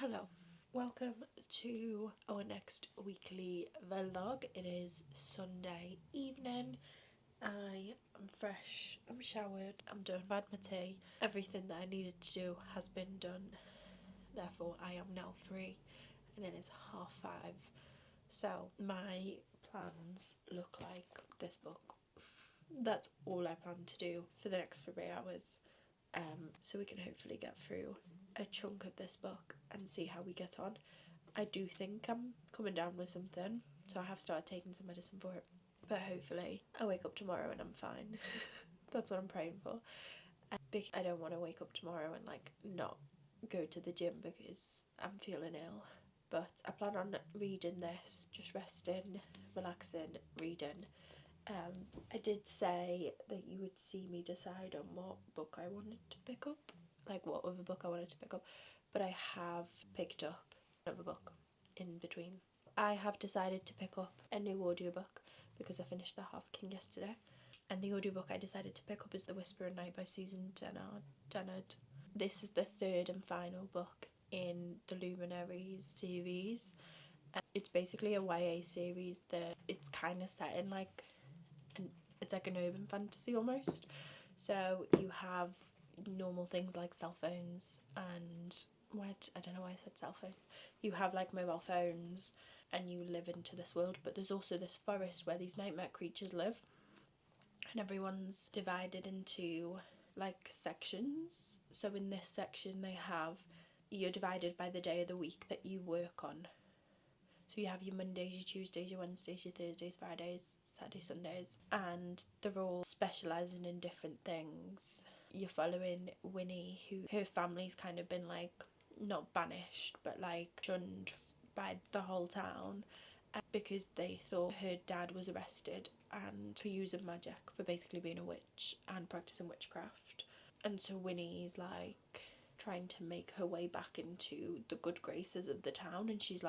Hello, welcome to our next weekly vlog. It is Sunday evening. I am fresh, I'm showered, I'm done, I've had my tea. Everything that I needed to do has been done. Therefore, I am now free and it is 5:30. So my plans look like this book. That's all I plan to do for the next 3 hours. So we can hopefully get through a chunk of this book and see how we get on. I do think I'm coming down with something, so I have started taking some medicine for it, but hopefully I wake up tomorrow and I'm fine. That's what I'm praying for. I don't want to wake up tomorrow and not go to the gym because I'm feeling ill. But I plan on reading this, just resting, relaxing, reading. I did say that you would see me decide on what book I wanted to pick up, like what other book I wanted to pick up, but I have picked up another book in between. I have decided to pick up a new audiobook because I finished The Half King yesterday, and the audiobook I decided to pick up is The Whisper at Night by Susan Dennard. This is the third and final book in the Luminaries series. It's basically a YA series that it's kind of set in it's like an urban fantasy almost. So you have normal things like cell phones and I don't know why I said cell phones. You have like mobile phones and you live into this world, but there's also this forest where these nightmare creatures live, and everyone's divided into like sections. So in this section you're divided by the day of the week that you work on. So you have your Mondays, your Tuesdays, your Wednesdays, your Thursdays, Fridays, Saturdays, Sundays, and they're all specialising in different things. You're following Winnie, who her family's kind of been not banished, but shunned by the whole town because they thought her dad was arrested and for using magic, for basically being a witch and practising witchcraft. And so Winnie's trying to make her way back into the good graces of the town, and she's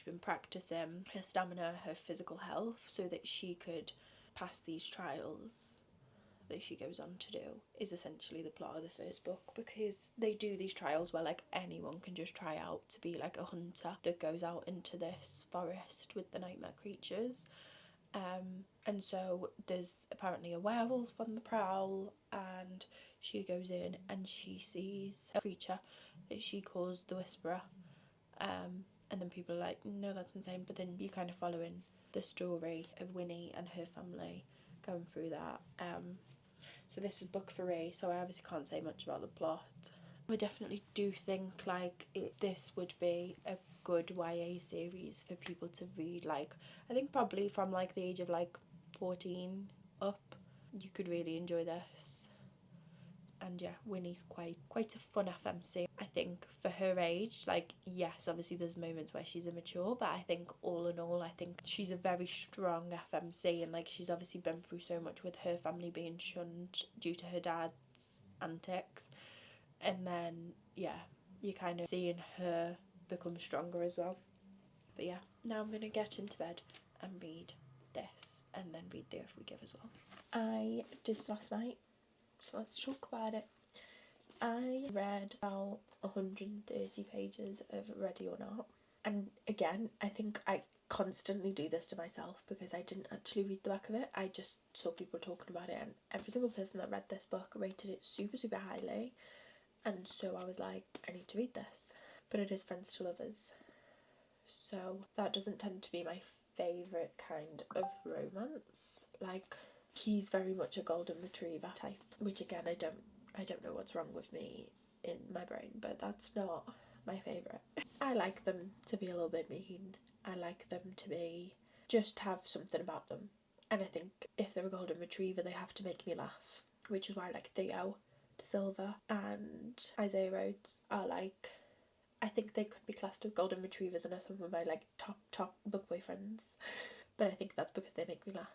been practicing her stamina, her physical health, so that she could pass these trials that she goes on to do, is essentially the plot of the first book, because they do these trials where anyone can just try out to be a hunter that goes out into this forest with the nightmare creatures. And so there's apparently a werewolf on the prowl, and she goes in and she sees a creature that she calls the Whisperer. And then people are like, no, that's insane. But then you're kind of following the story of Winnie and her family going through that. So this is book 3, so I obviously can't say much about the plot. I definitely do think this would be a good YA series for people to read. I think probably from the age of 14 up, you could really enjoy this. And yeah, Winnie's quite a fun FMC. I think for her age, yes, obviously there's moments where she's immature, but I think all in all, I think she's a very strong FMC, and she's obviously been through so much with her family being shunned due to her dad's antics. And then, yeah, you're kind of seeing her become stronger as well. But yeah, now I'm going to get into bed and read this, and then read The Earth We Give as well. I did this last night, so let's talk about it. I read about 130 pages of Ready or Not. And again, I think I constantly do this to myself because I didn't actually read the back of it. I just saw people talking about it, and every single person that read this book rated it super, super highly. And so I was like, I need to read this. But it is Friends to Lovers. So that doesn't tend to be my favourite kind of romance. He's very much a golden retriever type, which again, I don't know what's wrong with me in my brain, but that's not my favourite. I like them to be a little bit mean. I like them to just have something about them. And I think if they're a golden retriever, they have to make me laugh, which is why I like Theo De Silva and Isaiah Rhodes are I think they could be classed as golden retrievers and are some of my top book boyfriends. But I think that's because they make me laugh.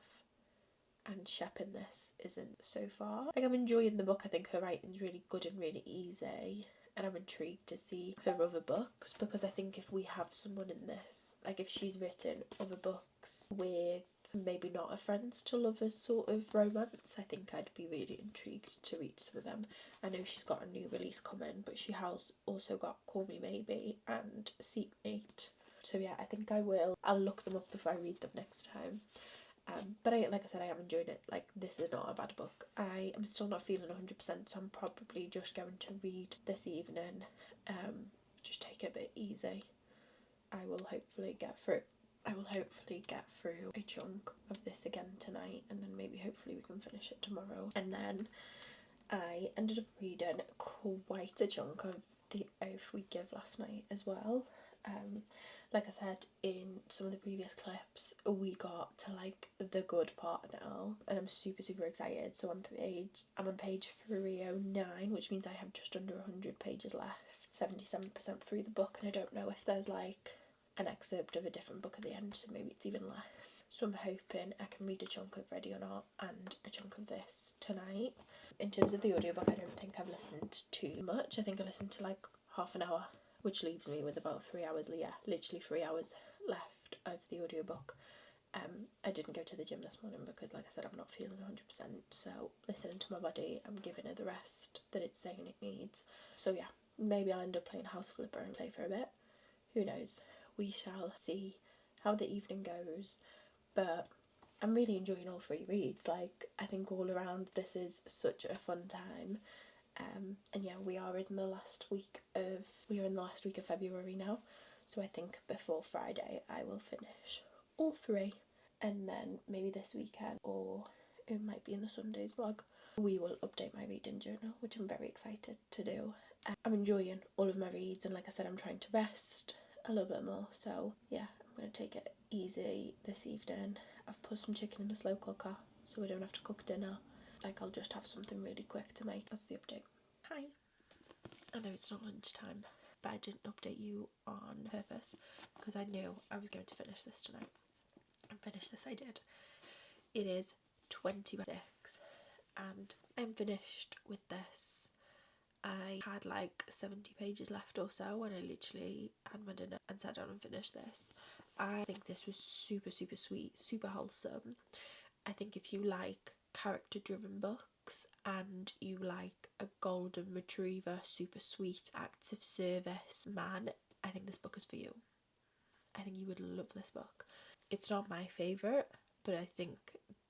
And Shep in this isn't so far. I'm enjoying the book. I think her writing's really good and really easy, and I'm intrigued to see her other books, because I think if we have someone in this, if she's written other books with maybe not a friends to lovers sort of romance. I think I'd be really intrigued to read some of them. I know she's got a new release coming, but she has also got Call Me Maybe and Seatmate. So yeah, I think I will. I'll look them up before I read them next time. But like I said, I am enjoying it. Like, this is not a bad book. I am still not feeling 100%, so I'm probably just going to read this evening. Just take it a bit easy. I will hopefully get through a chunk of this again tonight, and then maybe hopefully we can finish it tomorrow. And then I ended up reading quite a chunk of The Oath We Give last night as well. Like I said in some of the previous clips, we got to like the good part now, and I'm super excited. So I'm on page 309, which means I have just under 100 pages left, 77% through the book, and I don't know if there's like an excerpt of a different book at the end, so maybe it's even less. So I'm hoping I can read a chunk of Ready or Not and a chunk of this tonight. In terms of the audiobook, I don't think I've listened too much. I think I listened to like half an hour, which leaves me with about 3 hours, literally 3 hours left of the audiobook. I didn't go to the gym this morning because, like I said, I'm not feeling 100%, so listening to my body, I'm giving it the rest that it's saying it needs. So yeah, maybe I'll end up playing House Flipper and play for a bit. Who knows? We shall see how the evening goes, but I'm really enjoying all three reads. Like, I think all around this is such a fun time. And yeah, we are in the last week of February now, so I think before Friday I will finish all three, and then maybe this weekend, or it might be in the Sundays vlog, we will update my reading journal, which I'm very excited to do. I'm enjoying all of my reads, and like I said, I'm trying to rest a little bit more, so yeah, I'm going to take it easy this evening. I've put some chicken in the slow cooker so we don't have to cook dinner. Like, I'll just have something really quick to make. That's the update. Hi. I know it's not lunchtime, but I didn't update you on purpose because I knew I was going to finish this tonight. And finish this I did. It is 26 and I'm finished with this. I had like 70 pages left or so, and I literally had my dinner and sat down and finished this. I think this was super sweet, super wholesome. I think if you like character driven books and you like a golden retriever, super sweet, acts of service man, I think this book is for you. I think you would love this book. It's not my favourite, but I think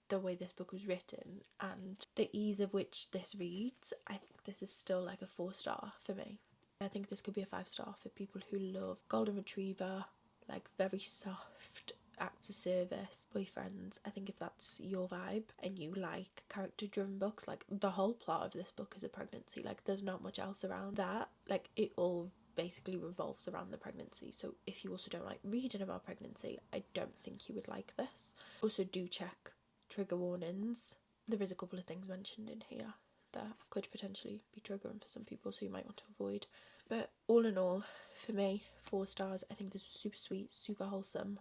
the way this book was written and the ease of which this reads, I think this is still like a 4-star for me. I think this could be a 5-star for people who love golden retriever, like very soft acts of service boyfriends. I think if that's your vibe and you like character driven books, like the whole plot of this book is a pregnancy, like there's not much else around that, like it all basically revolves around the pregnancy. So if you also don't like reading about pregnancy, I don't think you would like this. Also, do check trigger warnings. There is a couple of things mentioned in here that could potentially be triggering for some people, so you might want to avoid. But all in all, for me, 4 stars. I think this was super sweet, super wholesome.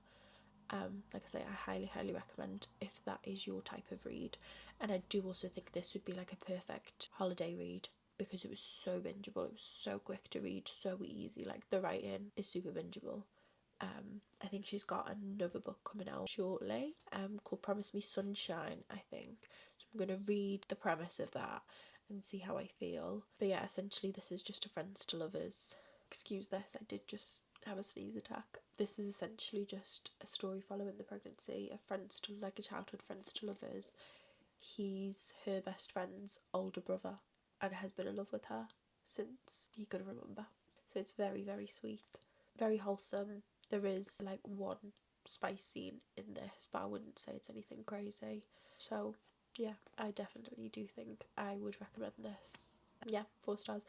Like I say, I highly recommend if that is your type of read. And I do also think this would be like a perfect holiday read because it was so bingeable. It was so quick to read, so easy. Like, the writing is super bingeable. I think she's got another book coming out shortly called Promise Me Sunshine, I think. So I'm going to read the premise of that and see how I feel. But yeah, essentially this is just a friends to lovers. Excuse this, I did just have a sneeze attack. This is essentially just a story following the pregnancy of friends to, like, a childhood friends to lovers. He's her best friend's older brother and has been in love with her since he could remember. So it's very sweet, very wholesome. There is like one spice scene in this, but I wouldn't say it's anything crazy. So yeah, I definitely do think I would recommend this. Yeah, 4 stars.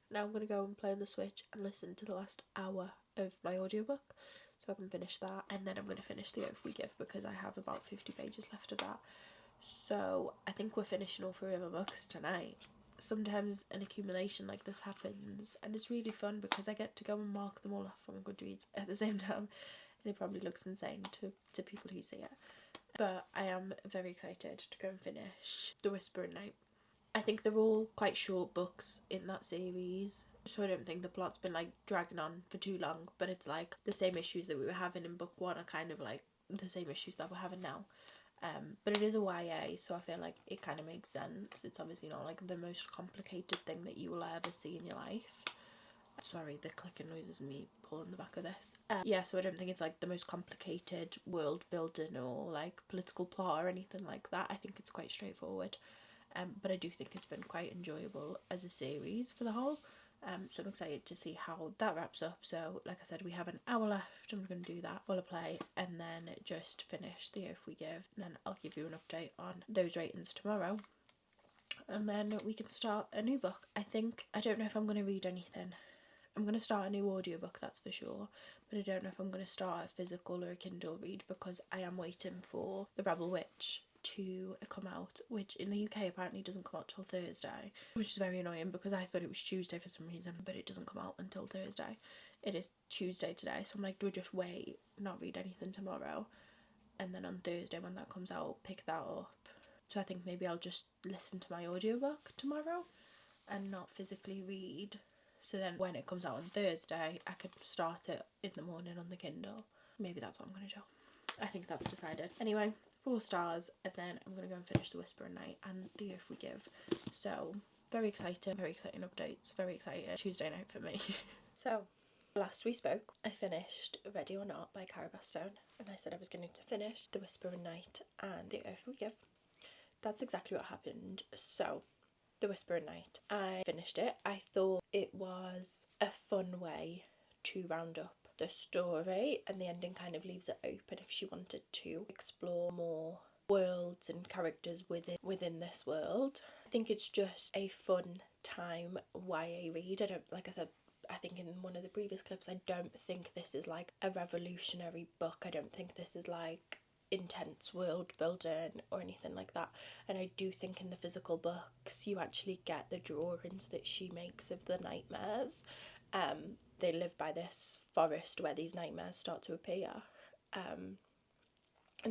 Now I'm going to go and play on the Switch and listen to the last hour of my audiobook so I can finish that, and then I'm going to finish The Oath We Give because I have about 50 pages left of that. So I think we're finishing all 3 of our books tonight. Sometimes an accumulation like this happens and it's really fun because I get to go and mark them all off on Goodreads at the same time, and it probably looks insane to people who see it. But I am very excited to go and finish The Whispering Night. I think they're all quite short books in that series, so I don't think the plot's been like dragging on for too long, but it's like the same issues that we were having in book 1 are kind of like the same issues that we're having now. But it is a YA, so I feel like it kind of makes sense. It's obviously not like the most complicated thing that you will ever see in your life. Sorry, the clicking noise is me pulling the back of this. Yeah, so I don't think it's like the most complicated world building or like political plot or anything like that. I think it's quite straightforward. But I do think it's been quite enjoyable as a series for the whole. So I'm excited to see how that wraps up. So like I said, we have an hour left and we're going to do that while I play and then just finish the Earth We Give, and then I'll give you an update on those ratings tomorrow, and then we can start a new book. I don't know if I'm going to read anything. I'm going to start a new audiobook, that's for sure, but I don't know if I'm going to start a physical or a Kindle read because I am waiting for The Rebel Witch to come out, which in the UK apparently doesn't come out till Thursday, which is very annoying because I thought it was Tuesday for some reason, but it doesn't come out until Thursday. It is Tuesday today, so I'm like, do I just wait, not read anything tomorrow, and then on Thursday when that comes out, pick that up? So I think maybe I'll just listen to my audiobook tomorrow and not physically read. So then when it comes out on Thursday, I could start it in the morning on the Kindle. Maybe that's what I'm going to do. I think that's decided. Anyway, 4 stars, and then I'm going to go and finish The Whisper at Night and The Earth We Give. So, very exciting updates, very exciting Tuesday night for me. So, last we spoke, I finished Ready or Not by Cara, Bastone, and I said I was going to finish The Whisper at Night and The Earth We Give. That's exactly what happened. So, The Whisper at Night, I finished it. I thought it was a fun way to round up the story, and the ending kind of leaves it open if she wanted to explore more worlds and characters within this world. I think it's just a fun time YA read. Like I said, I think in one of the previous clips, I don't think this is like a revolutionary book. I don't think this is like intense world building or anything like that, and I do think in the physical books you actually get the drawings that she makes of the nightmares. They live by this forest where these nightmares start to appear, and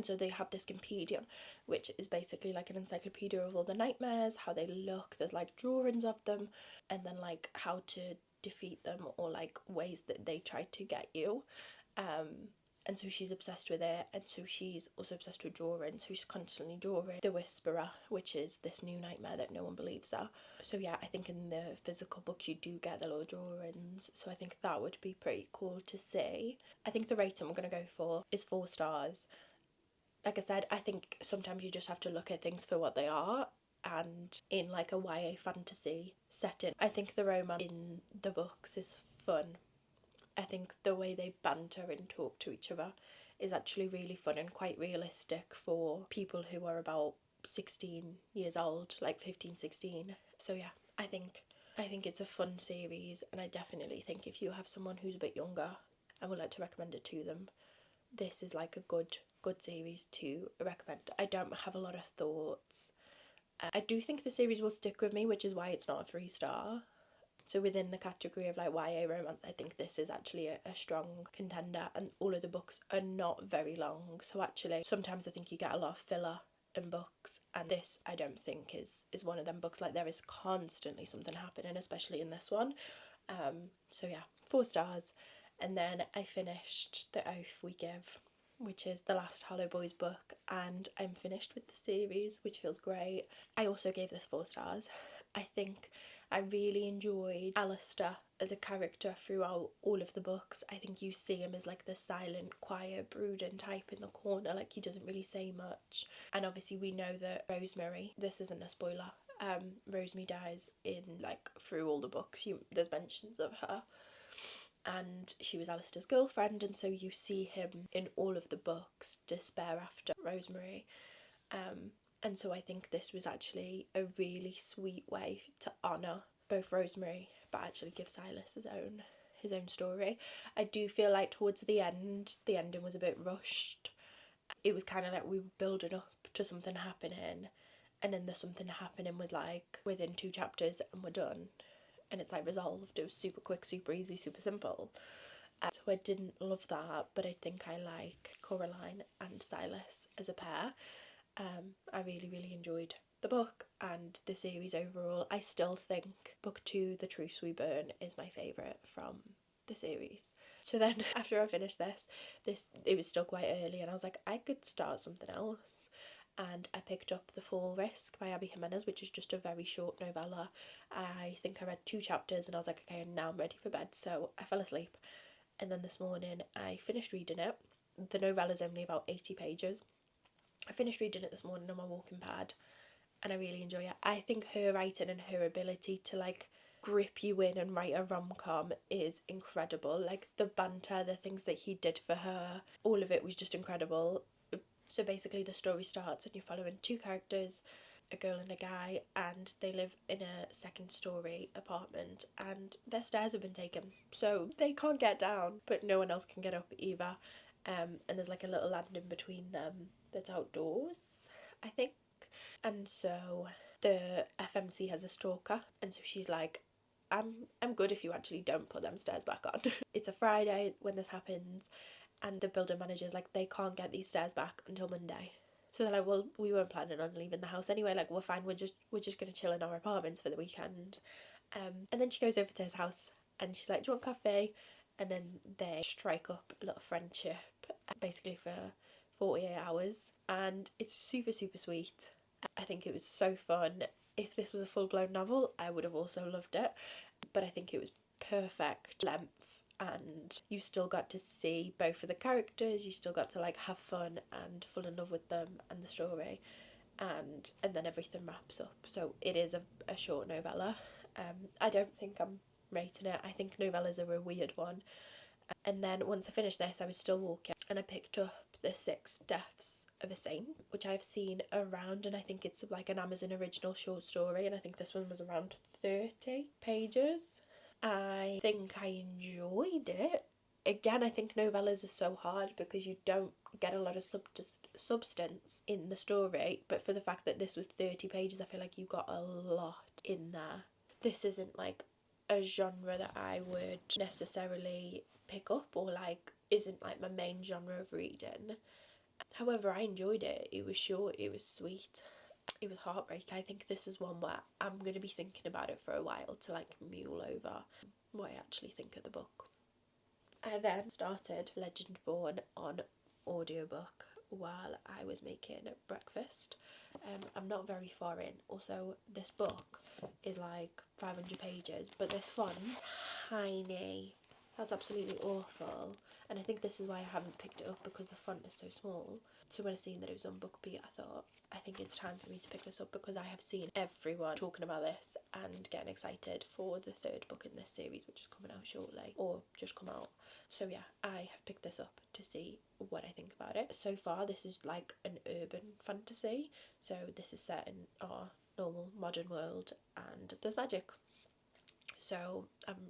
so they have this compendium which is basically like an encyclopedia of all the nightmares, how they look, there's like drawings of them, and then like how to defeat them or like ways that they try to get you. And so she's obsessed with it, and so she's also obsessed with drawing, so she's constantly drawing the Whisperer, which is this new nightmare that no one believes are. So yeah, I think in the physical books you do get the little drawings, so I think that would be pretty cool to see. I think the rating I'm going to go for is 4 stars. Like I said, I think sometimes you just have to look at things for what they are, and in like a YA fantasy setting, I think the romance in the books is fun. I think the way they banter and talk to each other is actually really fun and quite realistic for people who are about 16 years old, like 15, 16. So yeah, I think it's a fun series, and I definitely think if you have someone who's a bit younger and would like to recommend it to them, this is like a good series to recommend. I don't have a lot of thoughts. I do think the series will stick with me, which is why it's not a 3-star. So within the category of like YA romance, I think this is actually a strong contender, and all of the books are not very long. So actually, sometimes I think you get a lot of filler in books, and this I don't think is one of them books. Like there is constantly something happening, especially in this one. So yeah, 4 stars. And then I finished The Oath We Give, which is the last Hollow Boys book, and I'm finished with the series, which feels great. I also gave this 4 stars. I think I really enjoyed Alistair as a character throughout all of the books. I think you see him as like the silent, quiet, brooding type in the corner, like he doesn't really say much. And obviously we know that Rosemary, this isn't a spoiler, Rosemary dies in like through all the books. There's mentions of her, and she was Alistair's girlfriend, and so you see him in all of the books despair after Rosemary. And so I think this was actually a really sweet way to honour both Rosemary, but actually give Silas his own story. I do feel like towards the ending was a bit rushed. It was kind of like we were building up to something happening, and then the something happening was like within 2 chapters and we're done. And it's like resolved. It was super quick, super easy, super simple. So I didn't love that, but I think I like Coraline and Silas as a pair. I really, really enjoyed the book and the series overall. I still think book 2, The Truths We Burn, is my favourite from the series. So then after I finished this, it was still quite early, and I was like, I could start something else. And I picked up The Fall Risk by Abby Jimenez, which is just a very short novella. I think I read 2 chapters and I was like, okay, now I'm ready for bed. So I fell asleep. And then this morning I finished reading it. The novella's only about 80 pages. I finished reading it this morning on my walking pad, and I really enjoy it. I think her writing and her ability to like grip you in and write a rom-com is incredible. Like the banter, the things that he did for her, all of it was just incredible. So basically the story starts and you're following 2 characters, a girl and a guy, and they live in a 2nd story apartment and their stairs have been taken, so they can't get down, but no one else can get up either. And there's like a little landing between them that's outdoors, I think. And so the FMC has a stalker, and so she's like, I'm good if you actually don't put them stairs back on. It's a Friday when this happens, and the building manager's like, they can't get these stairs back until Monday. So they're like, well, we weren't planning on leaving the house anyway, like we're fine, we're just gonna chill in our apartments for the weekend. And then she goes over to his house and she's like, do you want coffee? And then they strike up a little friendship, basically for 48 hours, and it's super super sweet. I think it was so fun. If this was a full-blown novel, I would have also loved it, but I think it was perfect length, and you still got to see both of the characters, you still got to like have fun and fall in love with them and the story, and then everything wraps up. So it is a short novella. I don't think I'm rating it. I think novellas are a weird one. And then once I finished this, I was still walking and I picked up The 6 Deaths of a Saint, which I've seen around, and I think it's like an Amazon original short story, and I think this one was around 30 pages. I think I enjoyed it. Again, I think novellas are so hard because you don't get a lot of substance in the story, but for the fact that this was 30 pages, I feel like you got a lot in there. This isn't like a genre that I would necessarily pick up, or like isn't like my main genre of reading. However, I enjoyed it. It was short, it was sweet, it was heartbreak. I think this is one where I'm going to be thinking about it for a while to like mule over what I actually think of the book. I then started Legendborn on audiobook while I was making breakfast. I'm not very far in. Also, this book is like 500 pages, but this font's tiny. That's absolutely awful. And I think this is why I haven't picked it up, because the font is so small. So when I seen that it was on BookBeat, I thought, I think it's time for me to pick this up, because I have seen everyone talking about this and getting excited for the 3rd book in this series, which is coming out shortly, or just come out. So yeah, I have picked this up to see what I think about it. So far, this is like an urban fantasy. So this is set in our normal modern world and there's magic. So,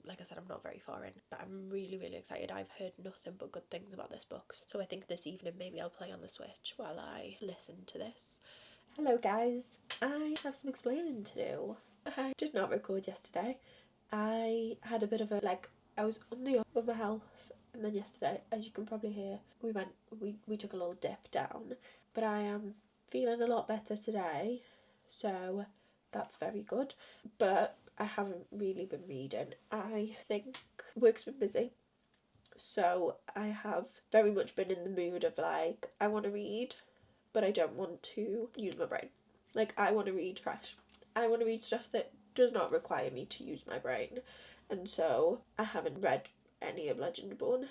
like I said, I'm not very far in, but I'm really, really excited. I've heard nothing but good things about this book. So I think this evening maybe I'll play on the Switch while I listen to this. Hello guys, I have some explaining to do. I did not record yesterday. I had a bit of a, I was on the up with my health, and then yesterday, as you can probably hear, we took a little dip down. But I am feeling a lot better today, so that's very good. But I haven't really been reading. I think work's been busy, so I have very much been in the mood of like, I want to read, but I don't want to use my brain. Like, I want to read trash. I want to read stuff that does not require me to use my brain. And so I haven't read any of Legendborn.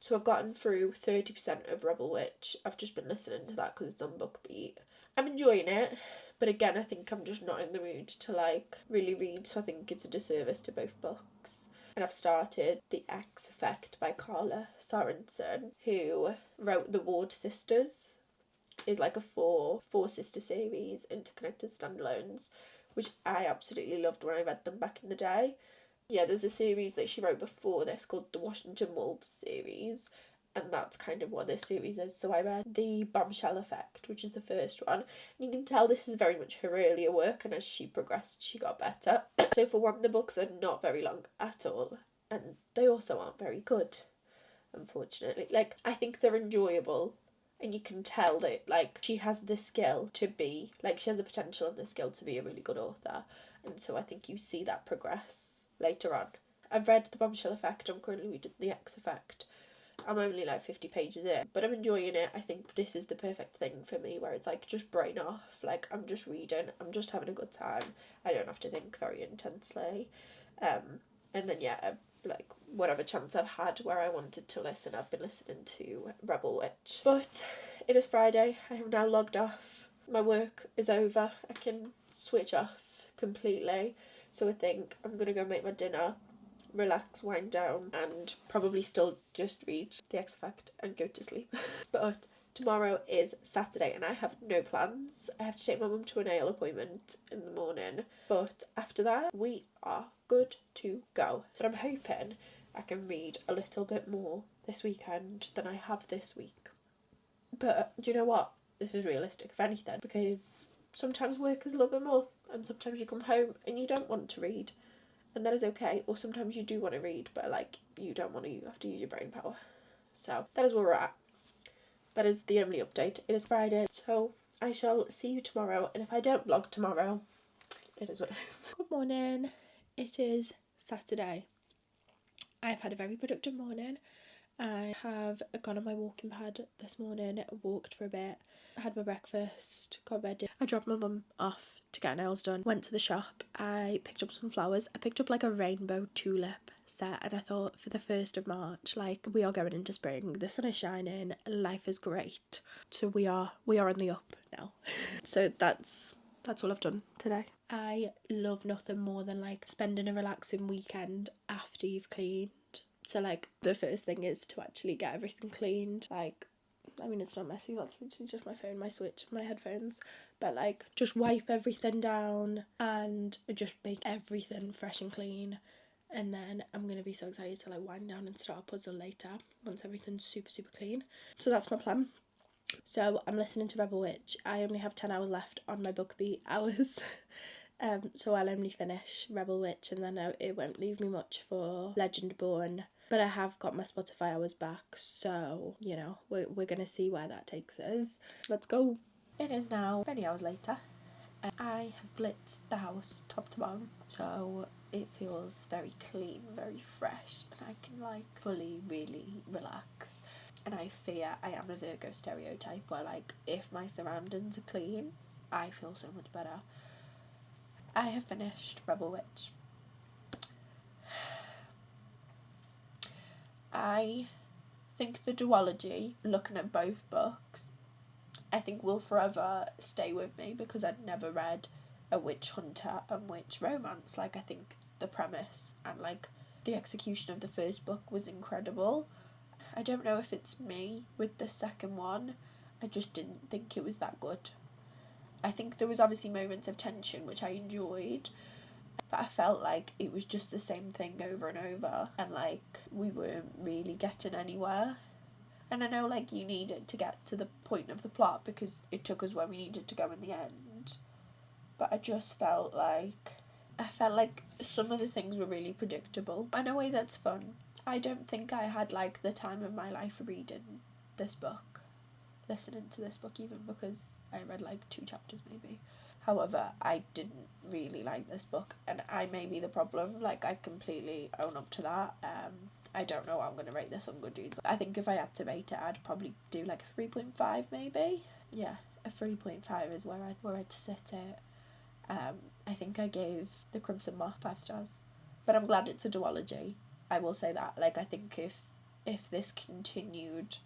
So I've gotten through 30% of Rebel Witch. I've just been listening to that because it's on BookBeat. I'm enjoying it, but again, I think I'm just not in the mood to like really read, so I think it's a disservice to both books. And I've started The X Effect by Cara Sorensen, who wrote The Ward Sisters. Is like a four sister series, interconnected standalones, which I absolutely loved when I read them back in the day. Yeah, there's a series that she wrote before this called the Washington Wolves series, and that's kind of what this series is. So I read The Bombshell Effect, which is the first one, and you can tell this is very much her earlier work, and as she progressed she got better. So for one, the books are not very long at all, and they also aren't very good, unfortunately. Like, I think they're enjoyable, and you can tell that like she has the skill to be, like, she has the potential and the skill to be a really good author, and so I think you see that progress later on. I've read The Bombshell Effect. I'm currently reading The X Effect. I'm only like 50 pages in, but I'm enjoying it. I think this is the perfect thing for me, where it's like just brain off. Like, I'm just reading, I'm just having a good time. I don't have to think very intensely. And then like whatever chance I've had where I wanted to listen, I've been listening to Rebel Witch. But it is Friday. I have now logged off. My work is over. I can switch off completely. So I think I'm gonna go make my dinner, relax, wind down, and probably still just read The X Effect and go to sleep. But tomorrow is Saturday and I have no plans. I have to take my mum to a nail appointment in the morning, but after that we are good to go. So I'm hoping I can read a little bit more this weekend than I have this week. But do you know what? This is realistic, if anything, because sometimes work is a little bit more, and sometimes you come home and you don't want to read, and that is okay. Or sometimes you do want to read, but like you don't want to, you have to use your brain power. So that is where we're at. That is the only update. It is Friday, so I shall see you tomorrow, and if I don't vlog tomorrow, it is what it is. Good morning. It is Saturday. I've had a very productive morning. I have gone on my walking pad this morning, walked for a bit, had my breakfast, got ready. I dropped my mum off to get nails done, went to the shop, I picked up some flowers. I picked up like a rainbow tulip set, and I thought, for the 1st of March, like, we are going into spring, the sun is shining, life is great. So we are on the up now. So that's all I've done today. I love nothing more than like spending a relaxing weekend after you've cleaned. So like the first thing is to actually get everything cleaned. Like, I mean, it's not messy, that's literally just my phone, my switch, my headphones, but like just wipe everything down and just make everything fresh and clean. And then I'm going to be so excited to like wind down and start a puzzle later once everything's super clean. So that's my plan. So I'm listening to Rebel Witch. I only have 10 hours left on my BookBeat hours. So I'll only finish Rebel Witch, and then it won't leave me much for Legendborn. But I have got my Spotify hours back, so, you know, we're going to see where that takes us. Let's go. It is now 20 hours later, and I have blitzed the house top to bottom, so it feels very clean, very fresh, and I can like fully really relax. And I fear I am a Virgo stereotype where like if my surroundings are clean, I feel so much better. I have finished Rebel Witch. I think the duology, looking at both books, I think will forever stay with me, because I'd never read a witch hunter and witch romance. Like, I think the premise and like the execution of the first book was incredible. I don't know if it's me with the second one, I just didn't think it was that good. I think there was obviously moments of tension which I enjoyed, but I felt like it was just the same thing over and over, and like we weren't really getting anywhere. And I know like you needed to get to the point of the plot because it took us where we needed to go in the end, but I just felt like some of the things were really predictable. In a way that's fun. I don't think I had like the time of my life reading this book, listening to this book even, because I read like 2 chapters maybe. However, I didn't really like this book, and I may be the problem. Like, I completely own up to that. I don't know what I'm going to rate this on Goodreads. I think if I had to rate it, I'd probably do like a 3.5 maybe. Yeah, a 3.5 is where I'd sit it. I think I gave The Crimson Moth 5 stars, but I'm glad it's a duology. I will say that. Like, I think if this continued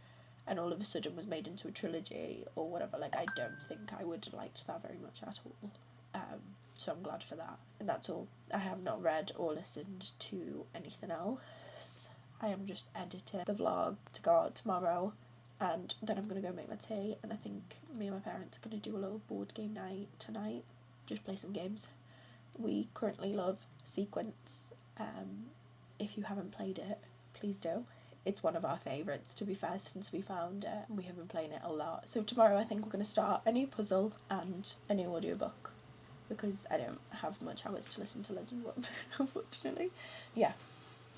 and all of a sudden was made into a trilogy or whatever, like, I don't think I would have liked that very much at all. So I'm glad for that. And that's all. I have not read or listened to anything else. I am just editing the vlog to go out tomorrow, and then I'm going to go make my tea, and I think me and my parents are going to do a little board game night tonight. Just play some games. We currently love Sequence. If you haven't played it, please do. It's one of our favourites, to be fair, since we found it. We have been playing it a lot. So tomorrow I think we're going to start a new puzzle and a new audiobook, because I don't have much hours to listen to Legendborn, unfortunately. Yeah,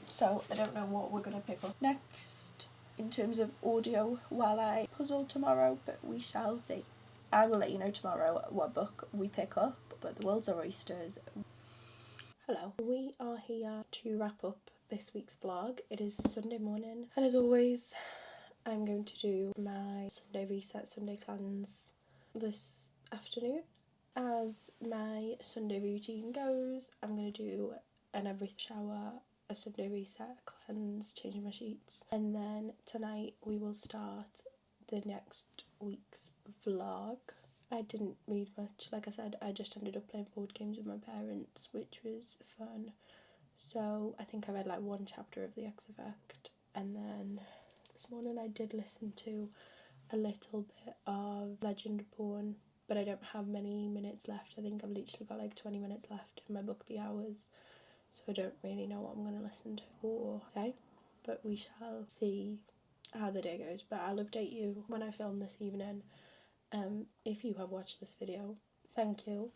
so I don't know what we're going to pick up next in terms of audio while I puzzle tomorrow, but we shall see. I will let you know tomorrow what book we pick up, but the world's our oysters. Hello. We are here to wrap up this week's vlog. It is Sunday morning, and as always, I'm going to do my Sunday reset, Sunday cleanse this afternoon. As my Sunday routine goes, I'm going to do an every shower, a Sunday reset, cleanse, change my sheets, and then tonight we will start the next week's vlog. I didn't read much, like I said, I just ended up playing board games with my parents, which was fun. So I think I read like one chapter of The X Effect, and then this morning I did listen to a little bit of Legend Born, but I don't have many minutes left. I think I've literally got like 20 minutes left in my book be hours, so I don't really know what I'm going to listen to today, but we shall see how the day goes. But I'll update you when I film this evening. If you have watched this video, thank you.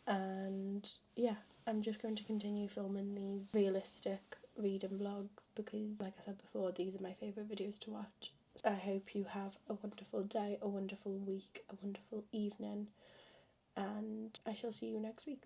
And yeah, I'm just going to continue filming these realistic reading vlogs because, like I said before, these are my favourite videos to watch. I hope you have a wonderful day, a wonderful week, a wonderful evening, and I shall see you next week.